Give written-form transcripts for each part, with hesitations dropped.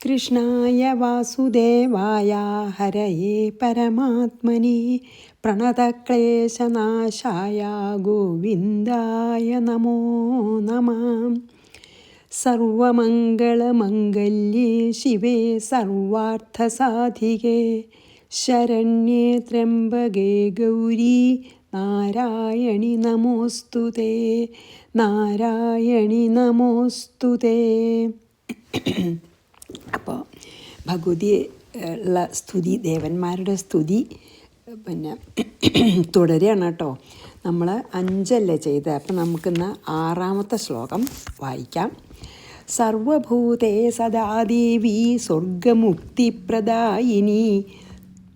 കൃഷ്ണായ വാസുദേവായ ഹരയേ പരമാത്മനി പ്രണതക്ലേശനാശായ ഗോവിന്ദായ നമോ നമഃ. സർവമംഗളമംഗല്യേ ശിവേ സർവാർത്ഥസാധികേ ശരണ്യേ ത്രയംബകേ ഗൗരി നാരായണി നമോസ്തുതേ നാരായണി നമോസ്തുതേ. അപ്പോൾ ഭഗവതി ഉള്ള സ്തുതി, ദേവന്മാരുടെ സ്തുതി പിന്നെ തുടരുകയാണ് കേട്ടോ. നമ്മൾ 5 ചെയ്ത്, അപ്പം നമുക്കിന്ന് 6ാമത്തെ ശ്ലോകം വായിക്കാം. സർവഭൂതേ സദാ ദേവി സ്വർഗമുക്തിപ്രദായിനി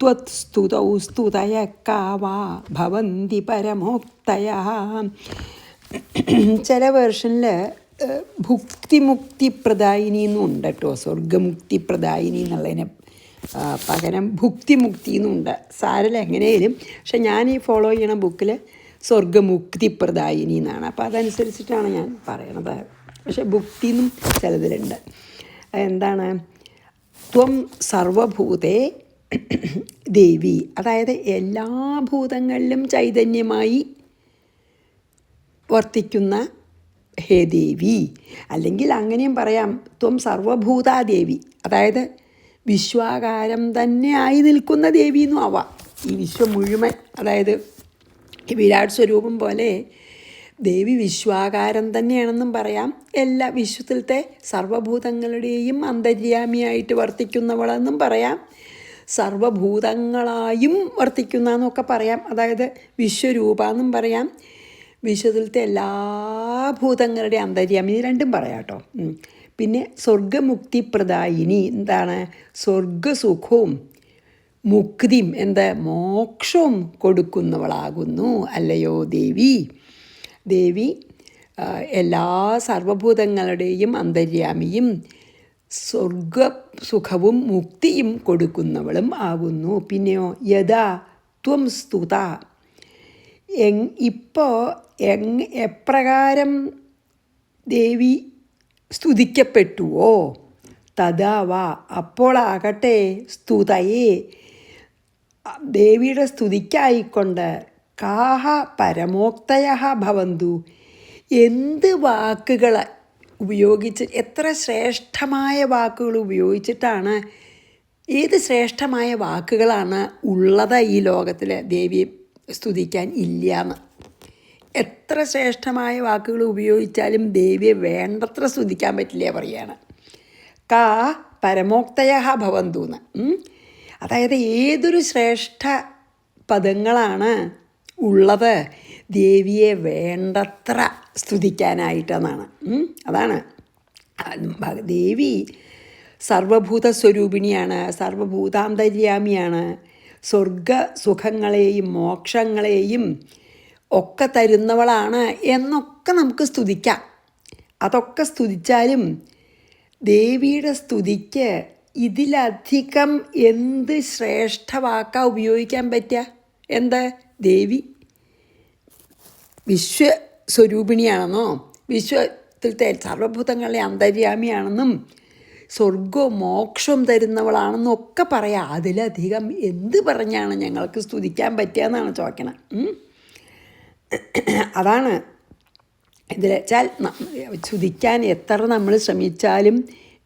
ത്വത്സ്തുതൗ സ്തുതയക്കാവാ ഭവന്തി പരമോക്തയഃ. ചില വേർഷനിൽ ഭുക്തിമുക്തിപ്രദായിനി എന്നുണ്ട് കേട്ടോ. സ്വർഗമുക്തിപ്രദായിനി എന്നുള്ളതിന് പകരം ഭുക്തിമുക്തി എന്നുണ്ട്. സാരല്ല എങ്ങനെയായാലും, പക്ഷെ ഞാൻ ഈ ഫോളോ ചെയ്യണ ബുക്കിൽ സ്വർഗമുക്തിപ്രദായിനി എന്നാണ്. അപ്പോൾ അതനുസരിച്ചിട്ടാണ് ഞാൻ പറയണത്. പക്ഷെ ഭുക്തി എന്നും ചിലതിലുണ്ട്. എന്താണ്? ത്വം സർവഭൂതേ ദേവി, അതായത് എല്ലാ ഭൂതങ്ങളിലും ചൈതന്യമായി വർത്തിക്കുന്ന ഹേ ദേവി. അല്ലെങ്കിൽ അങ്ങനെയും പറയാം, ത്വം സർവഭൂതാദേവി, അതായത് വിശ്വാകാരം തന്നെ ആയി നിൽക്കുന്ന ദേവി എന്നും ആവാം. ഈ വിശ്വം മുഴുവൻ, അതായത് വിരാട് സ്വരൂപം പോലെ ദേവി വിശ്വാകാരം തന്നെയാണെന്നും പറയാം. എല്ലാ വിശ്വത്തിലത്തെ സർവഭൂതങ്ങളുടെയും അന്തര്യാമിയായിട്ട് വർത്തിക്കുന്നവളെന്നും പറയാം. സർവഭൂതങ്ങളായും വർത്തിക്കുന്ന എന്നൊക്കെ പറയാം. അതായത് വിശ്വരൂപ എന്നും പറയാം. വിശ്വത്തിലത്തെ എല്ലാ ഭൂതങ്ങളുടെ അന്തര്യാമി, രണ്ടും പറയാം കേട്ടോ. പിന്നെ സ്വർഗമുക്തിപ്രദായിനി, എന്താണ്? സ്വർഗസുഖവും മുക്തിയും മോക്ഷവും കൊടുക്കുന്നവളാകുന്നു അല്ലയോ ദേവി. ദേവി എല്ലാ സർവഭൂതങ്ങളുടെയും അന്തര്യാമിയും സ്വർഗസുഖവും മുക്തിയും കൊടുക്കുന്നവളും ആകുന്നു. പിന്നെയോ യഥാ ത്വം സ്തുത, ഇപ്പോൾ എപ്രകാരം ദേവി സ്തുതിക്കപ്പെട്ടുവോ, തഥാ വാ, അപ്പോളാകട്ടെ, സ്തുതയെ, ദേവിയുടെ സ്തുതിക്കായിക്കൊണ്ട്, കാഹ പരമോക്തയ ഭവന്തു, എന്ത് വാക്കുകൾ ഉപയോഗിച്ച്, എത്ര ശ്രേഷ്ഠമായ വാക്കുകൾ ഉപയോഗിച്ചിട്ടാണ്, ഏത് ശ്രേഷ്ഠമായ വാക്കുകളാണ് ഉള്ളത് ഈ ലോകത്തിൽ ദേവിയെ സ്തുതിക്കാൻ ഇല്ലയെന്ന്. എത്ര ശ്രേഷ്ഠമായ വാക്കുകൾ ഉപയോഗിച്ചാലും ദേവിയെ വേണ്ടത്ര സ്തുതിക്കാൻ പറ്റില്ല പറയുകയാണ്. കാ പരമോക്തയ ഭവന്തു എന്ന്. അതായത് ഏതൊരു ശ്രേഷ്ഠ പദങ്ങളാണ് ഉള്ളത് ദേവിയെ വേണ്ടത്ര സ്തുതിക്കാനായിട്ടെന്നാണ്. അതാണ് ദേവി സർവഭൂത സ്വരൂപിണിയാണ്, സർവഭൂതാന്തര്യാമിയാണ്. സ്വർഗസുഖങ്ങളെയും മോക്ഷങ്ങളെയും ഒക്കെ തരുന്നവളാണ് എന്നൊക്കെ നമുക്ക് സ്തുതിക്കാം. അതൊക്കെ സ്തുതിച്ചാലും ദേവിയുടെ സ്തുതിക്ക് ഇതിലധികം എന്ത് ശ്രേഷ്ഠ വാക്കാ ഉപയോഗിക്കാൻ പറ്റുക? എന്താ? ദേവി വിശ്വസ്വരൂപിണിയാണെന്നോ, വിശ്വത്തിലത്തെ സർവഭൂതങ്ങളെ അന്തര്യാമിയാണെന്നും സ്വർഗവും മോക്ഷവും തരുന്നവളാണെന്നും ഒക്കെ പറയാം. അതിലധികം എന്ത് പറഞ്ഞാണ് ഞങ്ങൾക്ക് സ്തുതിക്കാൻ പറ്റുക എന്നാണ് ചോദിക്കണം. അതാണ് ഇതിൽ വെച്ചാൽ, സ്തുതിക്കാൻ എത്ര നമ്മൾ ശ്രമിച്ചാലും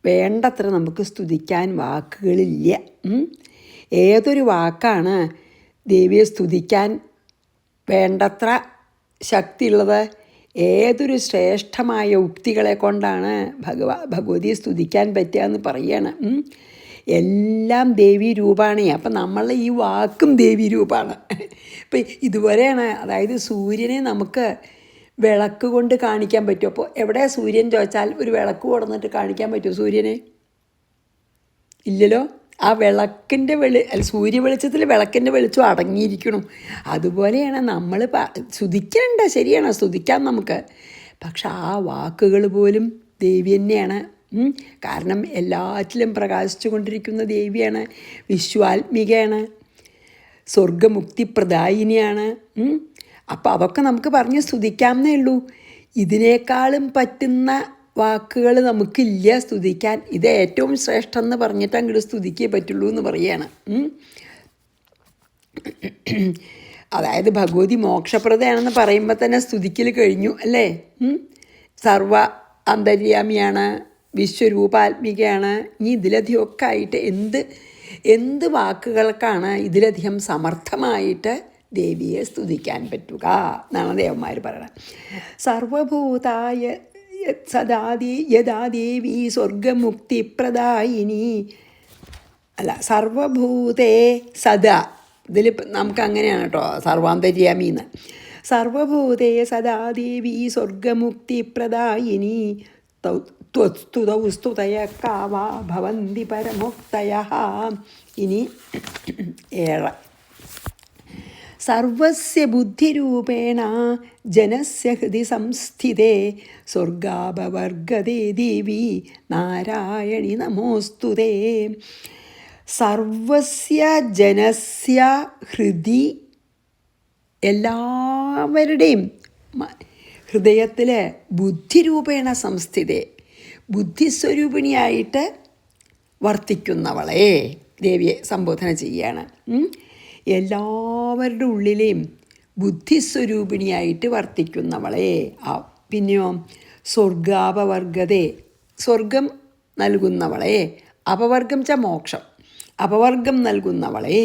വേണ്ടത്ര നമുക്ക് സ്തുതിക്കാൻ വാക്കുകളില്ല. ഏതൊരു വാക്കാണ് ദേവിയെ സ്തുതിക്കാൻ വേണ്ടത്ര ശക്തിയുള്ളത്? ഏതൊരു ശ്രേഷ്ഠമായ ഉക്തികളെ കൊണ്ടാണ് ഭഗവതിയെ സ്തുതിക്കാൻ പറ്റുക എന്ന് പറയുകയാണ്. എല്ലാം ദേവീ രൂപമാണ്. അപ്പം നമ്മളെ ഈ വാക്കും ദേവീ രൂപമാണ്. ഇപ്പം ഇതുവരെയാണ്, അതായത് സൂര്യനെ നമുക്ക് വിളക്ക് കൊണ്ട് കാണിക്കാൻ പറ്റുമോ? അപ്പോൾ എവിടെയാണ് സൂര്യൻ ചോദിച്ചാൽ ഒരു വിളക്ക് കൊടുന്നിട്ട് കാണിക്കാൻ പറ്റുമോ സൂര്യനെ? ഇല്ലല്ലോ. ആ വിളക്കിൻ്റെ സൂര്യ വെളിച്ചത്തിൽ വിളക്കിൻ്റെ വെളിച്ചം അടങ്ങിയിരിക്കണം. അതുപോലെയാണ് നമ്മൾ സ്തുതിക്കണ്ട, ശരിയാണ്, സ്തുതിക്കാം നമുക്ക്. പക്ഷെ ആ വാക്കുകൾ പോലും ദേവി തന്നെയാണ്. കാരണം എല്ലാറ്റിലും പ്രകാശിച്ചു കൊണ്ടിരിക്കുന്ന ദേവിയാണ്, വിശ്വാത്മികയാണ്, സ്വർഗമുക്തിപ്രദായിനിയാണ്. അപ്പോൾ അതൊക്കെ നമുക്ക് പറഞ്ഞ് സ്തുതിക്കാമെന്നേ ഉള്ളൂ. ഇതിനേക്കാളും പറ്റുന്ന വാക്കുകൾ നമുക്കില്ല സ്തുതിക്കാൻ. ഇത് ഏറ്റവും ശ്രേഷ്ഠം എന്ന് പറഞ്ഞിട്ട് അങ്ങോട്ട് സ്തുതിക്കേ പറ്റുള്ളൂ എന്ന് പറയുകയാണ്. അതായത് ഭഗവതി മോക്ഷപ്രദയാണെന്ന് പറയുമ്പോൾ തന്നെ സ്തുതിക്കൽ കഴിഞ്ഞു അല്ലേ. സർവ അന്തര്യാമിയാണ്, വിശ്വരൂപാത്മികയാണ്. ഇനി ഇതിലധികമൊക്കെ ആയിട്ട് എന്ത് വാക്കുകൾക്കാണ് ഇതിലധികം സമർത്ഥമായിട്ട് ദേവിയെ സ്തുതിക്കാൻ പറ്റുക എന്നാണ് ദേവന്മാർ പറയണത്. സർവഭൂതായ യഥാ ദേവി സ്വർഗമുക്തിപ്രദായിനി. അല്ല, സർവഭൂതേ സദാ, ഇതിൽ നമുക്ക് അങ്ങനെയാണ് കേട്ടോ സർവാന്തര്യാമിന്ന്. സർവഭൂതേ സദാ ദേവി സ്വർഗമുക്തിപ്രദായിനി ത്വസ്തുതൗ സ്തുതയ കാവാ ഭവന്തി പരമോക്തയഃ. ഇനി 7. സർവസ്യ ബുദ്ധിരൂപേണ ജനസ്യ ഹൃദി സംസ്ഥിതേ സ്വർഗാപവർഗതേ ദേവി നാരായണി നമോസ്തുതേ. സർവസ്യ ജനസ്യ ഹൃദി, എല്ലാവരുടെയും ഹൃദയത്തിൽ ബുദ്ധിരൂപേണ സംസ്ഥിതേ, ബുദ്ധിസ്വരൂപിണിയായിട്ട് വർത്തിക്കുന്നവളെ ദേവിയെ സംബോധന ചെയ്യുകയാണ്. എല്ലാവരുടെ ഉള്ളിലെയും ബുദ്ധിസ്വരൂപിണിയായിട്ട് വർത്തിക്കുന്നവളെ. പിന്നെയോ സ്വർഗാപവർഗതേ, സ്വർഗം നൽകുന്നവളെ. അപവർഗം ച മോക്ഷം, അപവർഗം നൽകുന്നവളെ.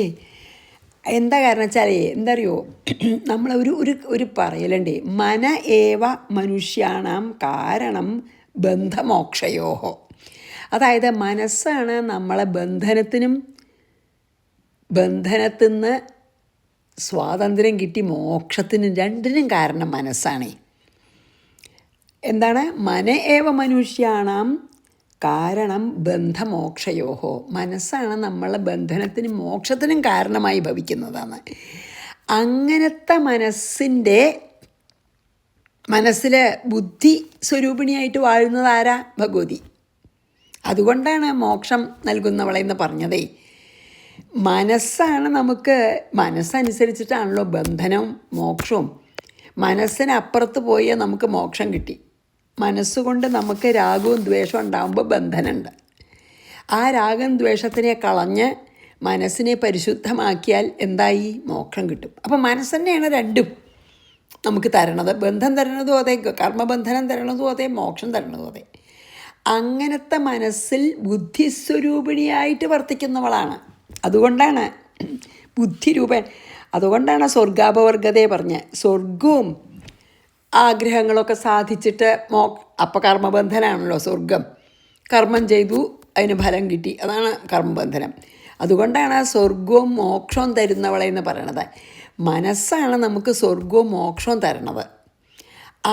എന്താ കാരണം വെച്ചാൽ എന്താ അറിയോ, നമ്മൾ ഒരു പറയലുണ്ട്, മന ഏവ മനുഷ്യാണാം കാരണം ബന്ധമോക്ഷയോഹോ. അതായത് മനസ്സാണ് നമ്മളെ ബന്ധനത്തിൽ നിന്ന് സ്വാതന്ത്ര്യം കിട്ടി മോക്ഷത്തിനും രണ്ടിനും കാരണം മനസ്സാണ്. എന്താണ്? മന ഏവ മനുഷ്യാണാം കാരണം ബന്ധമോക്ഷയോഹോ. മനസ്സാണ് നമ്മളെ ബന്ധനത്തിനും മോക്ഷത്തിനും കാരണമായി ഭവിക്കുന്നതാണ്. അങ്ങനത്തെ മനസ്സിൽ ബുദ്ധി സ്വരൂപിണിയായിട്ട് വാഴുന്നതാരാ? ഭഗവതി. അതുകൊണ്ടാണ് മോക്ഷം നൽകുന്നവളെന്ന് പറഞ്ഞതേ. മനസ്സാണ് നമുക്ക്, മനസ്സനുസരിച്ചിട്ടാണല്ലോ ബന്ധനവും മോക്ഷവും. മനസ്സിനപ്പുറത്ത് പോയാൽ നമുക്ക് മോക്ഷം കിട്ടി. മനസ്സുകൊണ്ട് നമുക്ക് രാഗവും ദ്വേഷവും ഉണ്ടാകുമ്പോൾ ബന്ധനമുണ്ട്. ആ രാഗം ദ്വേഷത്തിനെ കളഞ്ഞ് മനസ്സിനെ പരിശുദ്ധമാക്കിയാൽ എന്തായി? മോക്ഷം കിട്ടും. അപ്പം മനസ്സ് തന്നെയാണ് രണ്ടും നമുക്ക് തരണത്. ബന്ധം തരണതും അതെ, കർമ്മബന്ധനം തരണതും അതെ, മോക്ഷം തരണതും അതെ. അങ്ങനത്തെ മനസ്സിൽ ബുദ്ധിസ്വരൂപിണിയായിട്ട് വർത്തിക്കുന്നവളാണ്. അതുകൊണ്ടാണ് ബുദ്ധിരൂപൻ. അതുകൊണ്ടാണ് സ്വർഗാപവർഗതയെ പറഞ്ഞ്. സ്വർഗവും ആഗ്രഹങ്ങളൊക്കെ സാധിച്ചിട്ട് അപ്പം കർമ്മബന്ധനാണല്ലോ സ്വർഗം. കർമ്മം ചെയ്തു, അതിന് ഫലം കിട്ടി, അതാണ് കർമ്മബന്ധനം. അതുകൊണ്ടാണ് സ്വർഗവും മോക്ഷവും തരുന്നവളെന്ന് പറയണത്. മനസ്സാണ് നമുക്ക് സ്വർഗവും മോക്ഷവും തരണത്.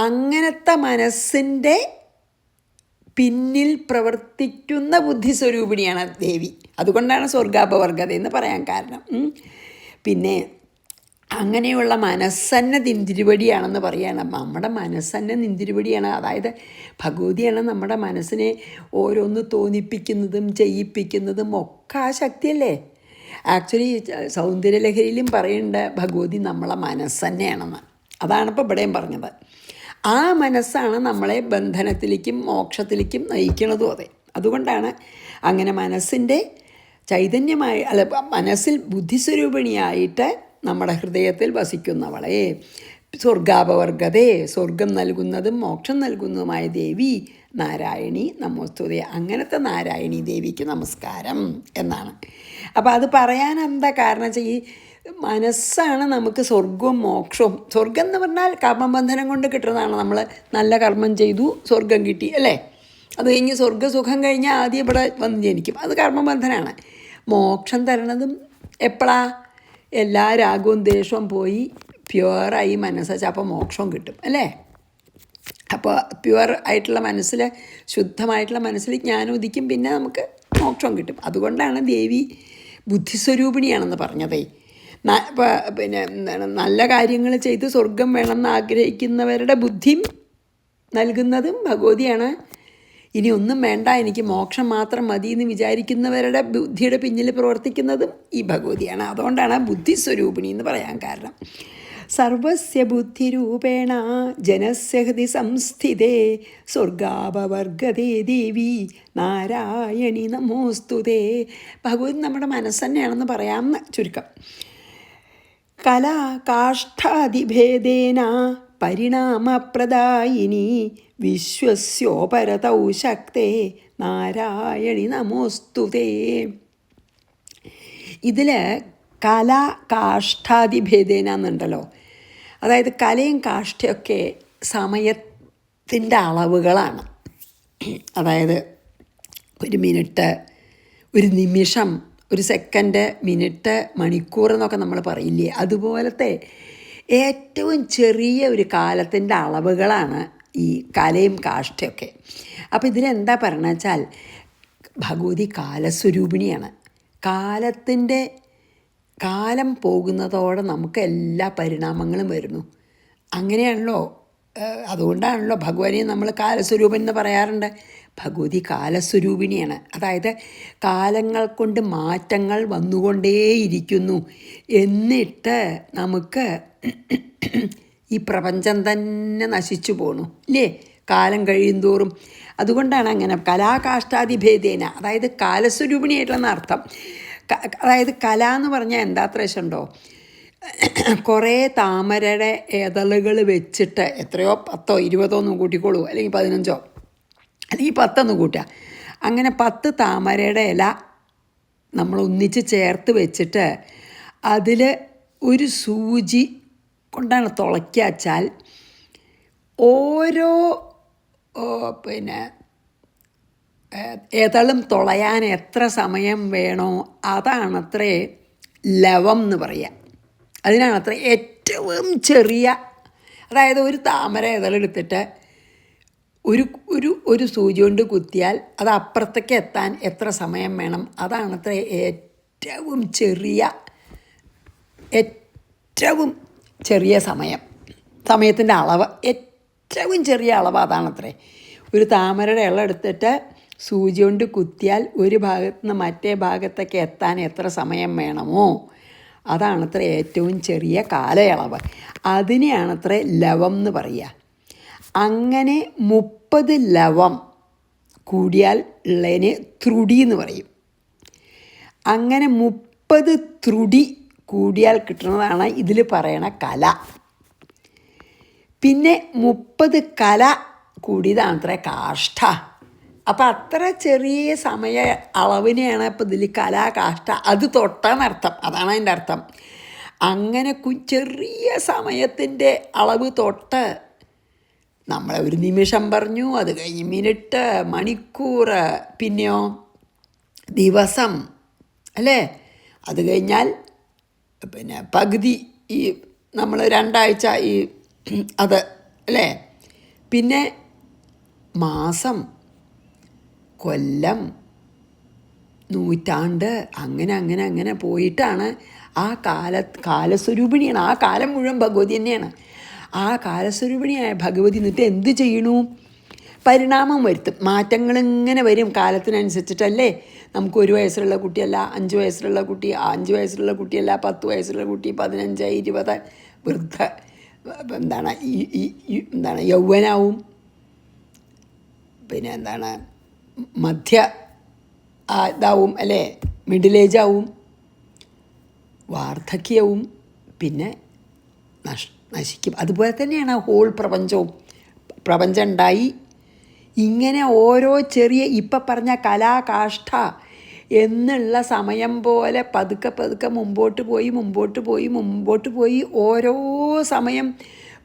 അങ്ങനത്തെ മനസ്സിൻ്റെ പിന്നിൽ പ്രവർത്തിക്കുന്ന ബുദ്ധിസ്വരൂപിണിയാണ് ദേവി. അതുകൊണ്ടാണ് സ്വർഗാപവർഗത എന്ന് പറയാൻ കാരണം. പിന്നെ അങ്ങനെയുള്ള മനസ്സന്നെ നിന്തിരുവടിയാണെന്ന് പറയുകയാണ്. നമ്മുടെ മനസ്സന്നെ നിന്തിരുവടിയാണ്. അതായത് ഭഗവതിയാണ് നമ്മുടെ മനസ്സിനെ ഓരോന്ന് തോന്നിപ്പിക്കുന്നതും ചെയ്യിപ്പിക്കുന്നതും ഒക്കെ ആ ശക്തിയല്ലേ. ആക്ച്വലി സൗന്ദര്യലഹരിയിലും പറയുന്നുണ്ട് ഭഗവതി നമ്മളെ മനസ്സന്നെയാണെന്ന്. അതാണിപ്പോൾ ഇവിടെയും പറഞ്ഞത്. ആ മനസ്സാണ് നമ്മളെ ബന്ധനത്തിലേക്കും മോക്ഷത്തിലേക്കും നയിക്കുന്നതും അതെ. അതുകൊണ്ടാണ് അങ്ങനെ മനസ്സിൻ്റെ ചൈതന്യമായി, മനസ്സിൽ ബുദ്ധിസ്വരൂപിണിയായിട്ട് നമ്മുടെ ഹൃദയത്തിൽ വസിക്കുന്നവളെ സ്വർഗാപവർഗതേ, സ്വർഗം നൽകുന്നതും മോക്ഷം നൽകുന്നതുമായ ദേവി നാരായണി നമോസ്തുതേ. അങ്ങനത്തെ നാരായണി ദേവിക്ക് നമസ്കാരം എന്നാണ്. അപ്പോൾ അത് പറയാൻ എന്താ കാരണം വെച്ചാൽ ഈ മനസ്സാണ് നമുക്ക് സ്വർഗവും മോക്ഷവും. സ്വർഗം എന്ന് പറഞ്ഞാൽ കർമ്മബന്ധനം കൊണ്ട് കിട്ടുന്നതാണ്. നമ്മൾ നല്ല കർമ്മം ചെയ്തു സ്വർഗം കിട്ടി അല്ലേ. അത് കഴിഞ്ഞ് സ്വർഗ്ഗസുഖം കഴിഞ്ഞാൽ ആദ്യം ഇവിടെ വന്ന് ജനിക്കും, അത് കർമ്മബന്ധനമാണ്. മോക്ഷം തരണതും എപ്പോഴാ? എല്ലാ രാഗവും ദേഷ്യവും പോയി പ്യുവറായി മനസ്സ്, അപ്പോൾ മോക്ഷവും കിട്ടും അല്ലേ. അപ്പോൾ പ്യുവർ ആയിട്ടുള്ള മനസ്സിൽ, ശുദ്ധമായിട്ടുള്ള മനസ്സിൽ ജ്ഞാനം ഉദിക്കും, പിന്നെ നമുക്ക് മോക്ഷം കിട്ടും. അതുകൊണ്ടാണ് ദേവി ബുദ്ധിസ്വരൂപിണിയാണെന്ന് പറഞ്ഞതേ. പിന്നെ എന്താണ്, നല്ല കാര്യങ്ങൾ ചെയ്ത് സ്വർഗം വേണമെന്ന് ആഗ്രഹിക്കുന്നവരുടെ ബുദ്ധിയും നൽകുന്നതും ഭഗവതിയാണ്. ഇനി ഒന്നും വേണ്ട, എനിക്ക് മോക്ഷം മാത്രം മതി എന്ന് വിചാരിക്കുന്നവരുടെ ബുദ്ധിയുടെ പിന്നിൽ പ്രവർത്തിക്കുന്നതും ഈ ഭഗവതിയാണ്. അതുകൊണ്ടാണ് ബുദ്ധിസ്വരൂപിണി എന്ന് പറയാൻ കാരണം. സർവസ്യ ബുദ്ധിരൂപേണ ജനസ്യ ഹൃദി സംസ്ഥിതേ സ്വർഗാപവർഗതേ ദേവി നാരായണി നമോസ്തുതേ. ഭഗവതി നമ്മുടെ മനസ്സ് തന്നെയാണെന്ന് പറയാമെന്ന് ചുരുക്കം. കലാ കാഷ്ഠാദിഭേദേന പരിണാമപ്രദായിനി വിശ്വസ്യോപരതൗ ശക്തേ നാരായണി നമോസ്തുതേ. ഇതിൽ കല കാഷ്ഠാദിഭേദേന എന്നുണ്ടല്ലോ. അതായത് കലയും കാഷ്ഠയൊക്കെ സമയത്തിൻ്റെ അളവുകളാണ്. അതായത് ഒരു മിനിറ്റ്, ഒരു നിമിഷം, ഒരു സെക്കൻഡ്, മിനിറ്റ്, മണിക്കൂർ എന്നൊക്കെ നമ്മൾ പറയില്ലേ, അതുപോലത്തെ ഏറ്റവും ചെറിയ ഒരു കാലത്തിൻ്റെ അളവുകളാണ് ഈ കലയും കാഷ്ഠയൊക്കെ. അപ്പോൾ ഇതിലെന്താ പറയണ വെച്ചാൽ ഭഗവതി കാലസ്വരൂപിണിയാണ്. കാലം പോകുന്നതോടെ നമുക്ക് എല്ലാ പരിണാമങ്ങളും വരുന്നു. അങ്ങനെയാണല്ലോ, അതുകൊണ്ടാണല്ലോ ഭഗവാനെ നമ്മൾ കാലസ്വരൂപൻ എന്ന് പറയാറുണ്ട്. ഭഗവതി കാലസ്വരൂപിണിയാണ്. അതായത് കാലങ്ങൾ കൊണ്ട് മാറ്റങ്ങൾ വന്നുകൊണ്ടേയിരിക്കുന്നു. എന്നിട്ട് നമുക്ക് ഈ പ്രപഞ്ചം തന്നെ നശിച്ചു പോണു ഇല്ലേ, കാലം കഴിയും തോറും. അതുകൊണ്ടാണ് അങ്ങനെ കലാകാഷ്ഠാദിഭേദേന, അതായത് കാലസ്വരൂപിണിയായിട്ടുള്ള അർത്ഥം. അതായത് കല എന്ന് പറഞ്ഞാൽ എന്താ അത്രയുണ്ടോ, കുറേ താമരയുടെ ഇതളുകൾ വെച്ചിട്ട് എത്രയോ 10 20 കൂട്ടിക്കോളൂ, അല്ലെങ്കിൽ 15 അല്ലെങ്കിൽ 10 കൂട്ടുക. അങ്ങനെ 10 താമരയുടെ ഇല നമ്മൾ ഒന്നിച്ച് ചേർത്ത് വെച്ചിട്ട് അതിൽ ഒരു സൂചി കൊണ്ടാണ് തുളയ്ക്കുക വെച്ചാൽ ഓരോ ഇതളും തുളയാൻ എത്ര സമയം വേണോ അതാണത്രേ ലവം എന്ന് പറയുക. അതിനാണത്ര ഏറ്റവും ചെറിയ, അതായത് ഒരു താമര ഇതളെടുത്തിട്ട് ഒരു സൂചി കൊണ്ട് കുത്തിയാൽ അത് അപ്പുറത്തേക്ക് എത്താൻ എത്ര സമയം വേണം, അതാണത്ര ഏറ്റവും ചെറിയ സമയത്തിൻ്റെ അളവ്. ഏറ്റവും ചെറിയ അളവ് അതാണത്രേ. ഒരു താമരയുടെ ഇല എടുത്തിട്ട് സൂചി കൊണ്ട് കുത്തിയാൽ ഒരു ഭാഗത്ത് നിന്ന് മറ്റേ ഭാഗത്തേക്ക് എത്താൻ എത്ര സമയം വേണമോ അതാണത്ര ഏറ്റവും ചെറിയ കാലയളവ്. അതിനെയാണത്ര ലവം എന്ന് പറയുക. അങ്ങനെ 30 ലവം കൂടിയാൽ ഉള്ളതിന് ത്രുടി എന്ന് പറയും. അങ്ങനെ 30 ത്രുടി കൂടിയാൽ കിട്ടുന്നതാണ് ഇതിൽ പറയണ കല. പിന്നെ 30 കല കൂടിയതാണത്ര കാഷ്ഠ. അപ്പം അത്ര ചെറിയ സമയ അളവിനെയാണ് ഇപ്പം ഇതിൽ കലാകാഷ്ഠ, അത് തൊട്ടാന്നർത്ഥം. അതാണ് അതിൻ്റെ അർത്ഥം. അങ്ങനെ ചെറിയ സമയത്തിൻ്റെ അളവ് തൊട്ട് നമ്മളെ ഒരു നിമിഷം പറഞ്ഞു, അത് കഴിഞ്ഞ് മിനിറ്റ്, മണിക്കൂർ, പിന്നെയോ ദിവസം അല്ലേ, അത് കഴിഞ്ഞാൽ പിന്നെ പകുതി, ഈ നമ്മൾ 2 ആഴ്ച ഈ അത് അല്ലേ, പിന്നെ മാസം, കൊല്ലം, നൂറ്റാണ്ട്, അങ്ങനെ പോയിട്ടാണ് ആ കാലസ്വരൂപിണിയാണ്. ആ കാലം മുഴുവൻ ഭഗവതി തന്നെയാണ്. ആ കാലസ്വരൂപിണിയായ ഭഗവതി എന്നിട്ട് എന്ത് ചെയ്യണു? പരിണാമം വരുത്തും. മാറ്റങ്ങളിങ്ങനെ വരും കാലത്തിനനുസരിച്ചിട്ടല്ലേ. നമുക്ക് 1 വയസ്സുള്ള കുട്ടിയല്ല 5 വയസ്സുള്ള കുട്ടി, 5 വയസ്സുള്ള കുട്ടിയല്ല 10 വയസ്സുള്ള കുട്ടി, 15, 20 വൃദ്ധ യൗവനാവും, പിന്നെ മധ്യ ഇതാവും അല്ലേ, മിഡിൽ ഏജാവും, വാർദ്ധക്യവും, പിന്നെ നശിക്കും. അതുപോലെ തന്നെയാണ് ഹോൾ പ്രപഞ്ചം ഉണ്ടായി. ഇങ്ങനെ ഓരോ ചെറിയ ഇപ്പം പറഞ്ഞ കലാകാഷ്ഠ എന്നുള്ള സമയം പോലെ പതുക്കെ മുമ്പോട്ട് പോയി ഓരോ സമയം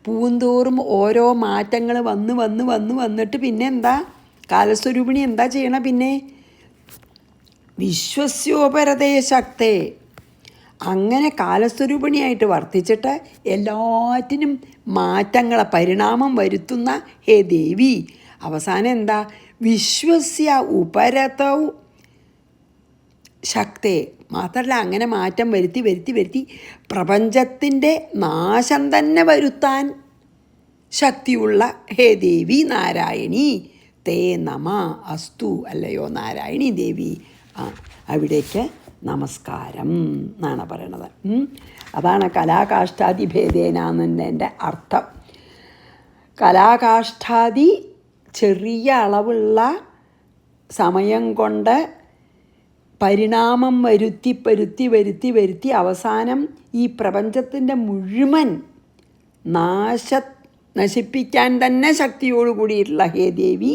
പൂന്തോറും ഓരോ മാറ്റങ്ങൾ വന്നിട്ട് പിന്നെ എന്താ കാലസ്വരൂപിണി എന്താ ചെയ്യണം? പിന്നെ വിശ്വസ്യോപരതേ ശക്തേ, അങ്ങനെ കാലസ്വരൂപിണിയായിട്ട് വർത്തിച്ചിട്ട് എല്ലാറ്റിനും മാറ്റങ്ങളെ പരിണാമം വരുത്തുന്ന ഹേ ദേവി, അവസാനം എന്താ? വിശ്വസ്യ ഉപരതൗ ശക്തേ, മാത്രമല്ല അങ്ങനെ മാറ്റം വരുത്തി പ്രപഞ്ചത്തിൻ്റെ നാശം തന്നെ വരുത്താൻ ശക്തിയുള്ള ഹേ ദേവി നാരായണി തേ നമ അസ്തു. അല്ലയോ നാരായണി ദേവി, അവിടേക്ക് നമസ്കാരം എന്നാണ് പറയണത്. അതാണ് കലാകാഷ്ഠാദിഭേദേന എന്നതിൻ്റെ അർത്ഥം. കലാകാഷ്ഠാദി ചെറിയ അളവുള്ള സമയം കൊണ്ട് പരിണാമം വരുത്തി അവസാനം ഈ പ്രപഞ്ചത്തിൻ്റെ മുഴുവൻ നശിപ്പിക്കാൻ തന്നെ ശക്തിയോടുകൂടിയിട്ടുള്ള ഹേ ദേവി,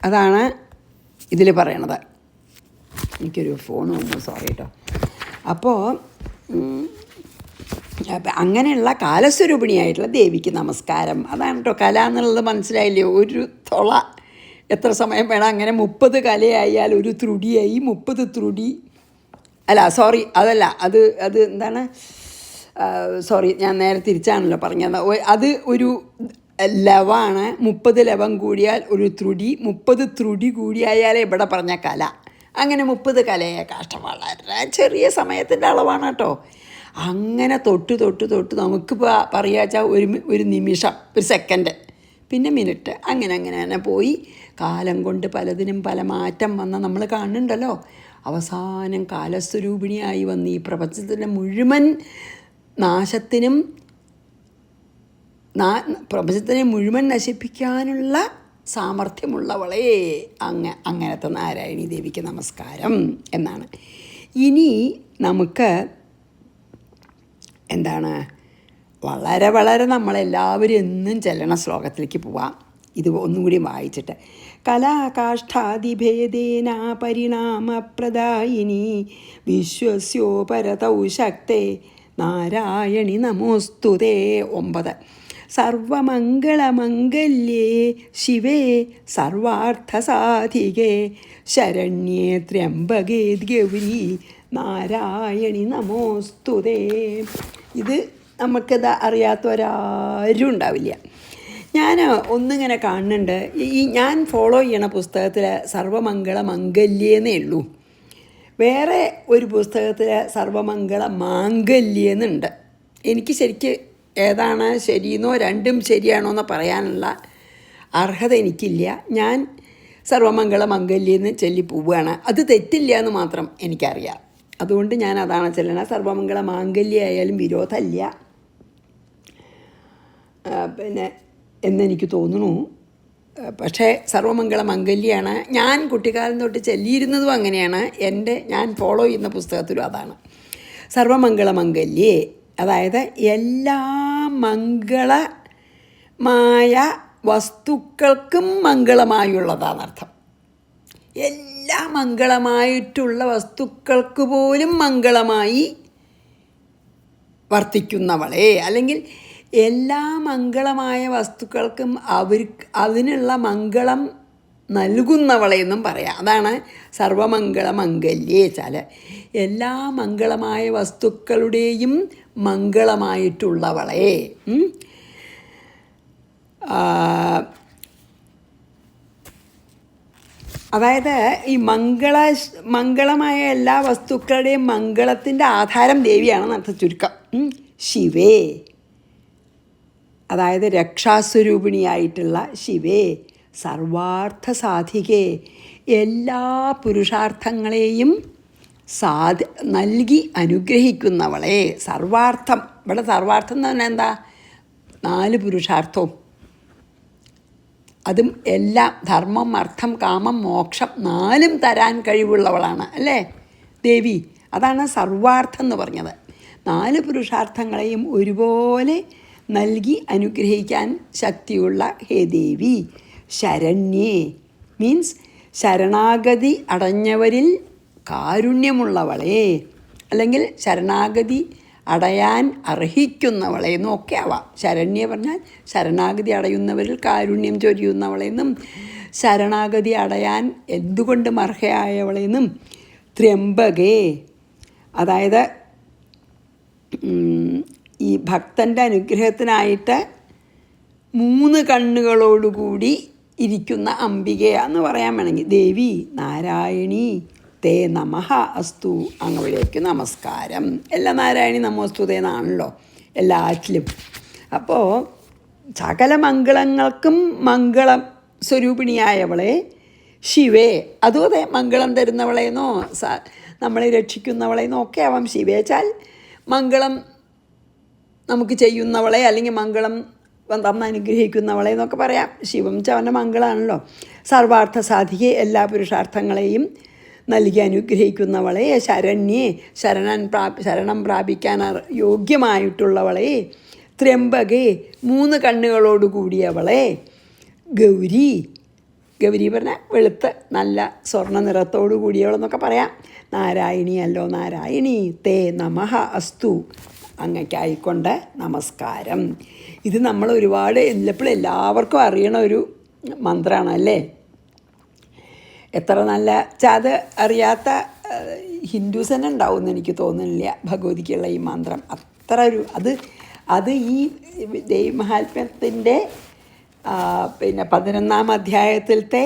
അതാണ് ഇതിൽ പറയണത്. എനിക്കൊരു ഫോൺ വന്നു, സോറി കേട്ടോ. അപ്പോൾ അങ്ങനെയുള്ള കാലസ്വരൂപിണിയായിട്ടുള്ള ദേവിക്ക് നമസ്കാരം. അതാണ് കേട്ടോ കല എന്നുള്ളത്. മനസ്സിലായില്ലേ? ഒരു തുള എത്ര സമയം വേണം, അങ്ങനെ 30 കലയായാൽ ഒരു ത്രുടിയായി. 30 ത്രുടി അല്ല, സോറി, അതല്ല, അത് എന്താണ്, സോറി, ഞാൻ നേരെ തിരിച്ചാണല്ലോ പറഞ്ഞത്. അത് ഒരു ലവാണ്. 30 ലവം കൂടിയാൽ ഒരു ത്രുടി, 30 ത്രുടി കൂടിയായാലേ ഇവിടെ പറഞ്ഞ കല. അങ്ങനെ 30 കലയെ കാഷ്ടം. വളരെ ചെറിയ സമയത്തിൻ്റെ അളവാണ് കേട്ടോ. അങ്ങനെ തൊട്ട് നമുക്കിപ്പോൾ പറയാച്ചാൽ ഒരു നിമിഷം, ഒരു സെക്കൻഡ്, പിന്നെ മിനിറ്റ്, അങ്ങനെ പോയി കാലം കൊണ്ട് പലതിനും പല മാറ്റം വന്ന നമ്മൾ കാണുന്നുണ്ടല്ലോ. അവസാനം കാലസ്വരൂപിണിയായി വന്ന് ഈ പ്രപഞ്ചത്തിൻ്റെ മുഴുവൻ നാശത്തിനും പ്രപഞ്ചത്തിനെ മുഴുവൻ നശിപ്പിക്കാനുള്ള സാമർഥ്യമുള്ളവളെ അങ്ങനത്തെ നാരായണീ ദേവിക്ക് നമസ്കാരം എന്നാണ്. ഇനി നമുക്ക് എന്താണ്, വളരെ നമ്മളെല്ലാവരും എന്നും ചെല്ലണ ശ്ലോകത്തിലേക്ക് പോവാം. ഇത് ഒന്നുകൂടി വായിച്ചിട്ട്. കലാകാഷ്ഠാദിഭേദേന പരിണാമപ്രദായിനി വിശ്വസ്യോപരതൗ ശക്തേ നാരായണി നമോസ്തുതേ. 9. സർവമംഗളമംഗല്യേ ശിവേ സർവാർത്ഥസാധികേ ശരണ്യേ ത്രയംബകേ ഗൗരി നാരായണി നമോസ്തുതേ. ഇത് നമുക്കിത് അറിയാത്തവരാരും ഉണ്ടാവില്ല. ഞാൻ ഒന്നിങ്ങനെ കാണുന്നുണ്ട്, ഞാൻ ഫോളോ ചെയ്യണ പുസ്തകത്തിൽ സർവമംഗളമംഗല്യേന്നേ ഉള്ളൂ. വേറെ ഒരു പുസ്തകത്തിൽ സർവമംഗള മാംഗല്യെന്നുണ്ട്. എനിക്ക് ശരിക്ക് ഏതാണ് ശരിയെന്നോ രണ്ടും ശരിയാണോ എന്ന് പറയാനുള്ള അർഹത എനിക്കില്ല. ഞാൻ സർവമംഗള മംഗല്യെന്ന് ചൊല്ലി പോവുകയാണ്. അത് തെറ്റില്ല എന്ന് മാത്രം എനിക്കറിയാം. അതുകൊണ്ട് ഞാൻ അതാണ് ചെല്ലണത്. സർവമംഗള മാംഗല്യായാലും വിരോധമില്ല പിന്നെ എന്നെനിക്ക് തോന്നുന്നു. പക്ഷേ സർവമംഗള മംഗല്യാണ് ഞാൻ കുട്ടിക്കാലം തൊട്ട് ചൊല്ലിയിരുന്നതും അങ്ങനെയാണ്. ഞാൻ ഫോളോ ചെയ്യുന്ന പുസ്തകത്തിലും അതാണ്. സർവമംഗള മംഗല്യേ, അതായത് എല്ലാ മംഗളമായ വസ്തുക്കൾക്കും മംഗളമായുള്ളതാണർത്ഥം. എല്ലാ മംഗളമായിട്ടുള്ള വസ്തുക്കൾക്ക് പോലും മംഗളമായി വർത്തിക്കുന്നവളെ, അല്ലെങ്കിൽ എല്ലാ മംഗളമായ വസ്തുക്കൾക്കും അതിനുള്ള മംഗളം നൽകുന്നവളെ എന്നും പറയാം. അതാണ് സർവമംഗള മംഗല്യേ വെച്ചാൽ എല്ലാ മംഗളമായ വസ്തുക്കളുടെയും മംഗളമായിട്ടുള്ളവളെ. അതായത് ഈ മംഗളമായ എല്ലാ വസ്തുക്കളുടെയും മംഗളത്തിൻ്റെ ആധാരം ദേവിയാണെന്ന് അർത്ഥം ചുരുക്കം. ശിവേ, അതായത് രക്ഷാസ്വരൂപിണിയായിട്ടുള്ള ശിവേ, സർവാർത്ഥ സാധികേ, എല്ലാ പുരുഷാർത്ഥങ്ങളെയും നൽകി അനുഗ്രഹിക്കുന്നവളെ. സർവാർത്ഥം, ഇവിടെ സർവാർത്ഥം എന്ന് പറഞ്ഞാൽ എന്താ? 4 പുരുഷാർത്ഥവും, അതും എല്ലാം ധർമ്മം, അർത്ഥം, കാമം, മോക്ഷം 4ഉം തരാൻ കഴിവുള്ളവളാണ് അല്ലേ ദേവി. അതാണ് സർവാർത്ഥം എന്ന് പറഞ്ഞത്. 4 പുരുഷാർത്ഥങ്ങളെയും ഒരുപോലെ നൽകി അനുഗ്രഹിക്കാൻ ശക്തിയുള്ള ഹേ ദേവി. ശരണ്യേ മീൻസ് ശരണാഗതി അടഞ്ഞവരിൽ കാരുണ്യമുള്ളവളെ, അല്ലെങ്കിൽ ശരണാഗതി അടയാൻ അർഹിക്കുന്നവളെ എന്നൊക്കെ ആവാം. ശരണ്യ പറഞ്ഞാൽ ശരണാഗതി അടയുന്നവരിൽ കാരുണ്യം ചൊരിയുന്നവളെന്നും ശരണാഗതി അടയാൻ എന്തുകൊണ്ടും അർഹയായവളെന്നും. ത്രയംബകേ, അതായത് ഈ ഭക്തൻ്റെ അനുഗ്രഹത്തിനായിട്ട് 3 കണ്ണുകളോടുകൂടി ഇരിക്കുന്ന അംബികയാന്ന് പറയാൻ വേണമെങ്കിൽ. ദേവി നാരായണി തേ നമഃ അസ്തു, അങ്ങവിടേക്ക് നമസ്കാരം. എല്ലാ നാരായണി നമോസ്തുതേ എന്നാണല്ലോ എല്ലാറ്റിലും. അപ്പോൾ സകല മംഗളങ്ങൾക്കും മംഗളം സ്വരൂപിണിയായവളെ ശിവേ, അതും അതെ, മംഗളം തരുന്നവളെന്നോ നമ്മളെ രക്ഷിക്കുന്നവളെന്നോ ഒക്കെ ആവാം. ശിവേച്ചാൽ മംഗളം നമുക്ക് ചെയ്യുന്നവളെ, അല്ലെങ്കിൽ മംഗളം തന്ന് അനുഗ്രഹിക്കുന്നവളെ എന്നൊക്കെ പറയാം. ശിവം ചവൻ്റെ മംഗളാണല്ലോ. സർവാർത്ഥ സാധികെ, എല്ലാ പുരുഷാർത്ഥങ്ങളെയും നൽകി അനുഗ്രഹിക്കുന്നവളെ, ശരണ്യെ, ശരണം പ്രാപിക്കാൻ യോഗ്യമായിട്ടുള്ളവളെ, ത്രയംബകെ, 3 കണ്ണുകളോട് കൂടിയവളെ, ഗൗരി, ഗൗരി പറഞ്ഞാൽ വെളുത്ത് നല്ല സ്വർണ്ണ നിറത്തോടു കൂടിയവളെന്നൊക്കെ പറയാം. നാരായണി അല്ലോ, നാരായണി തേ നമഃ അസ്തു, അങ്ങയ്ക്കായിക്കൊണ്ട് നമസ്കാരം. ഇത് നമ്മൾ ഒരുപാട് എല്ലപ്പോഴും എല്ലാവർക്കും അറിയണ ഒരു മന്ത്രമാണ് അല്ലേ. എത്ര നല്ല അത് അറിയാത്ത ഹിന്ദുസ് തന്നെ ഉണ്ടാവുമെന്ന് എനിക്ക് തോന്നുന്നില്ല ഭഗവതിക്കുള്ള ഈ മന്ത്രം. അത്ര ഒരു അത് ഈ ദേവീമഹാത്മ്യത്തിൻ്റെ പിന്നെ 11-ാം അധ്യായത്തിലത്തെ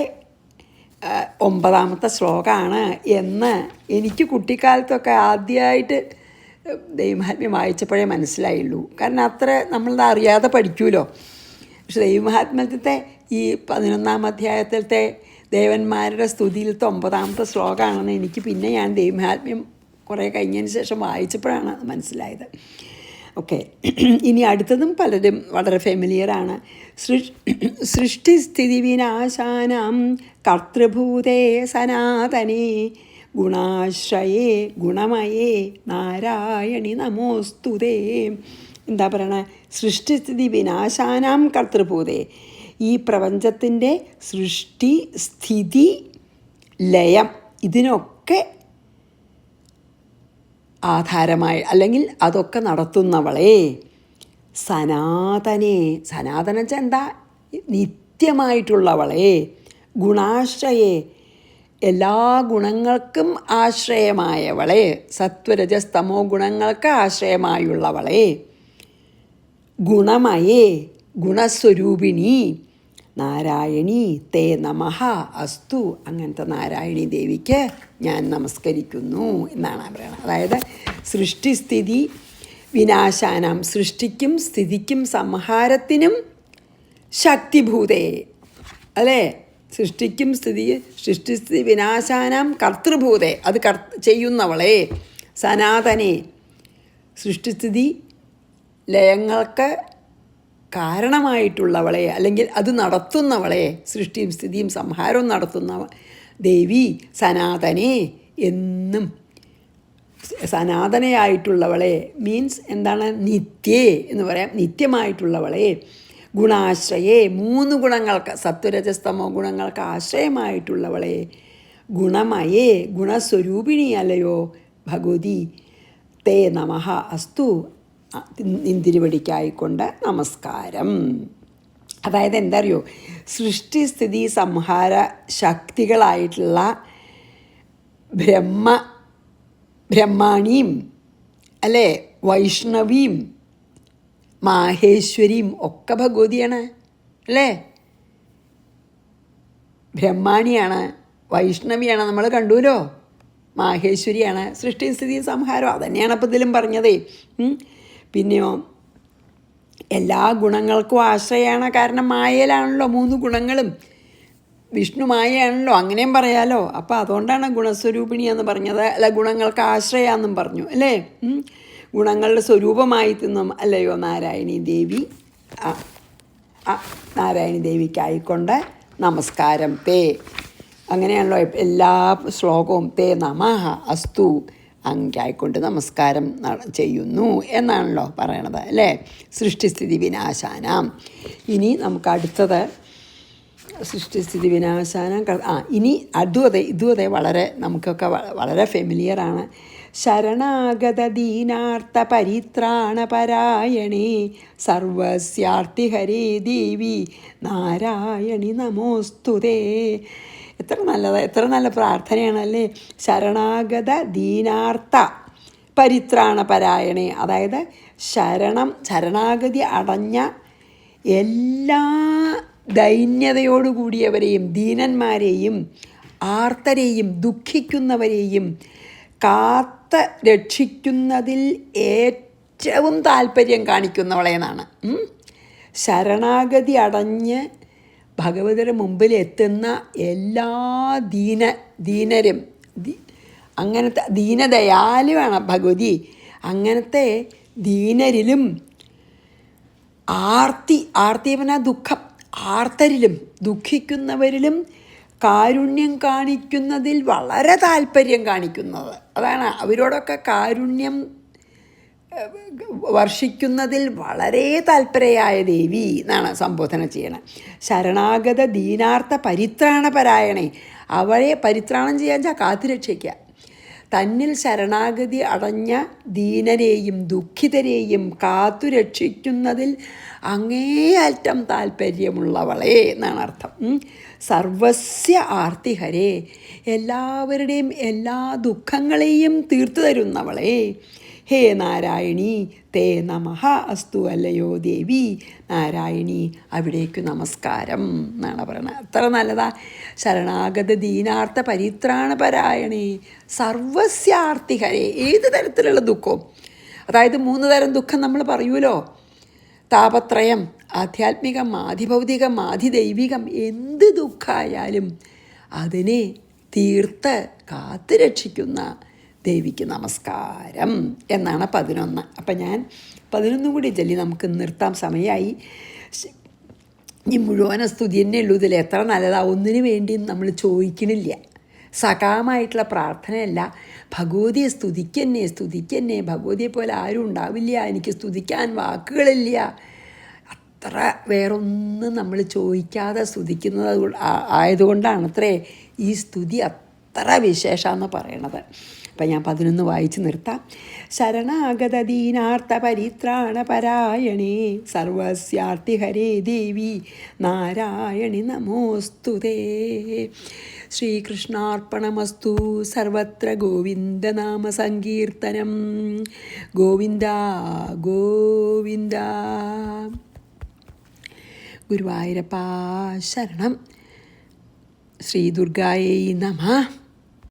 9-ാമത്തെ ശ്ലോകമാണ് എന്ന് എനിക്ക് കുട്ടിക്കാലത്തൊക്കെ ആദ്യമായിട്ട് ദൈവമഹാത്മ്യം വായിച്ചപ്പോഴേ മനസ്സിലായുള്ളൂ. കാരണം അത്ര നമ്മളത് അറിയാതെ പഠിക്കുമല്ലോ. പക്ഷെ ദൈവമഹാത്മ്യത്തിലത്തെ ഈ 11-ാം അധ്യായത്തിലത്തെ ദേവന്മാരുടെ സ്തുതിയിലത്തെ 9-ാമത്തെ ശ്ലോകമാണെന്ന് എനിക്ക് പിന്നെ ഞാൻ ദൈവമഹാത്മ്യം കുറേ കഴിഞ്ഞതിന് ശേഷം വായിച്ചപ്പോഴാണ് അത് മനസ്സിലായത്. ഓക്കെ, ഇനി അടുത്തതും പലരും വളരെ ഫെമിലിയറാണ്. സൃഷ്ടിസ്ഥിതി വിനാശാനാം കർത്തൃഭൂതേ സനാതനേ ഗുണാശ്രയേ ഗുണമയേ നാരായണി നമോസ്തുതേ. എന്താ പറയണേ? സൃഷ്ടിസ്ഥിതി വിനാശാനാം കർത്തൃഭൂതേ, ഈ പ്രപഞ്ചത്തിൻ്റെ സൃഷ്ടി സ്ഥിതി ലയം ഇതിനൊക്കെ ആധാരമായി, അല്ലെങ്കിൽ അതൊക്കെ നടത്തുന്നവളെ, സനാതനേ, സനാതനം വെച്ചാൽ എന്താ? നിത്യമായിട്ടുള്ളവളെ, ഗുണാശ്രയേ, എല്ലാ ഗുണങ്ങൾക്കും ആശ്രയമായവളെ, സത്വരജസ്തമോ ഗുണങ്ങൾക്ക് ആശ്രയമായുള്ളവളെ, ഗുണമയേ, ഗുണസ്വരൂപിണി, നാരായണി തേ നമഃ അസ്തു, അങ്ങനത്തെ നാരായണി ദേവിക്ക് ഞാൻ നമസ്കരിക്കുന്നു എന്നാണ് പറയുന്നത്. അതായത് സൃഷ്ടിസ്ഥിതി വിനാശാനം, സൃഷ്ടിക്കും സ്ഥിതിക്കും സംഹാരത്തിനും ശക്തിഭൂതേ, അല്ലേ? സൃഷ്ടിസ്ഥിതി വിനാശാനം കർത്തൃഭൂതേ, അത് ചെയ്യുന്നവളെ, സനാതനെ, സൃഷ്ടിസ്ഥിതി ലയങ്ങൾക്ക് കാരണമായിട്ടുള്ളവളെ, അല്ലെങ്കിൽ അത് നടത്തുന്നവളെ, സൃഷ്ടിയും സ്ഥിതിയും സംഹാരവും നടത്തുന്ന ദേവി, സനാതനെ, എന്നും സനാതനയായിട്ടുള്ളവളെ മീൻസ് എന്താണ്? നിത്യേ എന്ന് പറയാം, നിത്യമായിട്ടുള്ളവളെ, ഗുണാശ്രയേ, 3 ഗുണങ്ങൾക്ക്, സത്വരജസ്തമോ ഗുണങ്ങൾക്ക് ആശ്രയമായിട്ടുള്ളവളെ, ഗുണമയേ, ഗുണസ്വരൂപിണി അല്ലയോ ഭഗവതി, തേ നമഃ അസ്തു, ഇന്തിരിവടിക്കായിക്കൊണ്ട് നമസ്കാരം. അതായത് എന്താ അറിയോ? സൃഷ്ടിസ്ഥിതി സംഹാര ശക്തികളായിട്ടുള്ള ബ്രഹ്മാണിയും അല്ലേ, വൈഷ്ണവിയും മാഹേശ്വരിയും ഒക്കെ ഭഗവതിയാണ് അല്ലേ. ബ്രഹ്മാണിയാണ്, വൈഷ്ണവിയാണ്, നമ്മൾ കണ്ടുല്ലോ, മാഹേശ്വരിയാണ്, സൃഷ്ടി സ്ഥിതി സംഹാരം അതന്നെയാണ് അപ്പം ഇതിലും പറഞ്ഞതേ. പിന്നെയോ എല്ലാ ഗുണങ്ങൾക്കും ആശ്രയമാണ്, കാരണം മായയിലാണല്ലോ 3 ഗുണങ്ങളും, വിഷ്ണു മായയാണല്ലോ, അങ്ങനെയും പറയാലോ. അപ്പോൾ അതുകൊണ്ടാണ് ഗുണസ്വരൂപിണി എന്ന് പറഞ്ഞത്. അല്ല, ഗുണങ്ങൾക്ക് ആശ്രയാന്നും പറഞ്ഞു അല്ലേ. ഗുണങ്ങളുടെ സ്വരൂപമായി തിന്നും അല്ലയോ നാരായണി ദേവി. നാരായണി ദേവിക്കായിക്കൊണ്ട് നമസ്കാരം തേ, അങ്ങനെയാണല്ലോ എല്ലാ ശ്ലോകവും. തേ നമഃ അസ്തു, അങ്ങായിക്കൊണ്ട് നമസ്കാരം ചെയ്യുന്നു എന്നാണല്ലോ പറയണത് അല്ലേ. സൃഷ്ടിസ്ഥിതി വിനാശാനാം. ഇനി നമുക്ക് അടുത്തത് സൃഷ്ടിസ്ഥിതി വിനാശാനം. ഇനി ഇതും അതെ വളരെ നമുക്കൊക്കെ വളരെ ഫെമിലിയറാണ്. ശരണാഗത ദീനാർത്ഥ പരിത്രാണപരായണേ സർവസ്യാർത്തിഹരേ ദേവി നാരായണി നമോസ്തുതേ. എത്ര നല്ല പ്രാർത്ഥനയാണല്ലേ. ശരണാഗത ദീനാർത്ഥ പരിത്രാണപരായണേ, അതായത് ശരണാഗതി അടഞ്ഞ എല്ലാ ദൈന്യതയോടുകൂടിയവരെയും, ദീനന്മാരെയും, ആർത്തരെയും, ദുഃഖിക്കുന്നവരെയും കാത്ത് രക്ഷിക്കുന്നതിൽ ഏറ്റവും താല്പര്യം കാണിക്കുന്നവളെന്നാണ്. ശരണാഗതി അടഞ്ഞ് ഭഗവതിയുടെ മുമ്പിൽ എത്തുന്ന എല്ലാ ദീനരും അങ്ങനത്തെ ദീനദയാലുവാണ് ഭഗവതി. അങ്ങനത്തെ ദീനരിലും ആർത്തിവന ദുഃഖം, ആർത്തരിലും ദുഃഖിക്കുന്നവരിലും കാരുണ്യം കാണിക്കുന്നതിൽ വളരെ താല്പര്യം കാണിക്കുന്നത്. അതാണ് അവരോടൊക്കെ കാരുണ്യം വർഷിക്കുന്നതിൽ വളരെ താല്പര്യയായ ദേവി എന്നാണ് സംബോധന ചെയ്യണത്. ശരണാഗത ദീനാർത്ഥ പരിത്രാണപരായണേ, അവരെ പരിത്രാണം ചെയ്യാൻ വെച്ചാൽ കാത്തുരക്ഷിക്കുക. തന്നിൽ ശരണാഗതി അടഞ്ഞ ദീനരെയും ദുഃഖിതരെയും കാത്തുരക്ഷിക്കുന്നതിൽ അങ്ങേയറ്റം താല്പര്യമുള്ളവളെ എന്നാണ് അർത്ഥം. സർവസ്യ ആർത്തിഹരേ, എല്ലാവരുടെയും എല്ലാ ദുഃഖങ്ങളെയും തീർത്തു തരുന്നവളെ. ഹേ നാരായണി തേ നമഃ അസ്തു, അല്ലയോ ദേവി നാരായണി അവിടേക്കു നമസ്കാരം എന്നാണ് പറയണത്. അത്ര നല്ലതാ. ശരണാഗത ദീനാർത്ഥ പരിത്രാണപരായണേ സർവസ്യാർത്തിഹരേ, ഏത് തരത്തിലുള്ള ദുഃഖവും, അതായത് 3 തരം ദുഃഖം നമ്മൾ പറയൂലോ, താപത്രയം, ആധ്യാത്മികം, ആധിഭൗതികം, ആധിദൈവികം, എന്ത് ദുഃഖമായാലും അതിനെ തീർത്ത് കാത്തുരക്ഷിക്കുന്ന ദേവിക്ക് നമസ്കാരം എന്നാണ് 11. അപ്പം ഞാൻ 11 കൂടി ചൊല്ലി നമുക്ക് നിർത്താം, സമയമായി. ഈ മുഴുവൻ സ്തുതി തന്നെ ഉള്ളൂ. ഇതിൽ എത്ര നല്ലതാ, ഒന്നിനു വേണ്ടിയും നമ്മൾ ചോദിക്കണില്ല. സകാമായിട്ടുള്ള പ്രാർത്ഥനയല്ല, ഭഗവതിയെ സ്തുതിക്കന്നെ. ഭഗവതിയെ പോലെ ആരും ഉണ്ടാവില്ല, എനിക്ക് സ്തുതിക്കാൻ വാക്കുകളില്ല. അത്ര വേറൊന്നും നമ്മൾ ചോദിക്കാതെ സ്തുതിക്കുന്നത് ആയതുകൊണ്ടാണ് അത്രേ ഈ സ്തുതി അത്ര വിശേഷമെന്ന് പറയണത്. അപ്പം ഞാൻ 11 വായിച്ച് നിർത്താം. ശരണാഗത ദീനാർത്ഥ പരിത്രാണപരായണേ സർവസ്യാർത്തിഹരേ ദേവി നാരായണി നമോസ്തുതേ. ശ്രീകൃഷ്ണാർപ്പണമസ്തു. സർവത്ര ഗോവിന്ദനാമ സങ്കീർത്തനം. ഗോവിന്ദ ഗോവിന്ദ. ഗുരുവായൂരപ്പാ ശരണം. ശ്രീ ദുർഗായൈ നമഃ.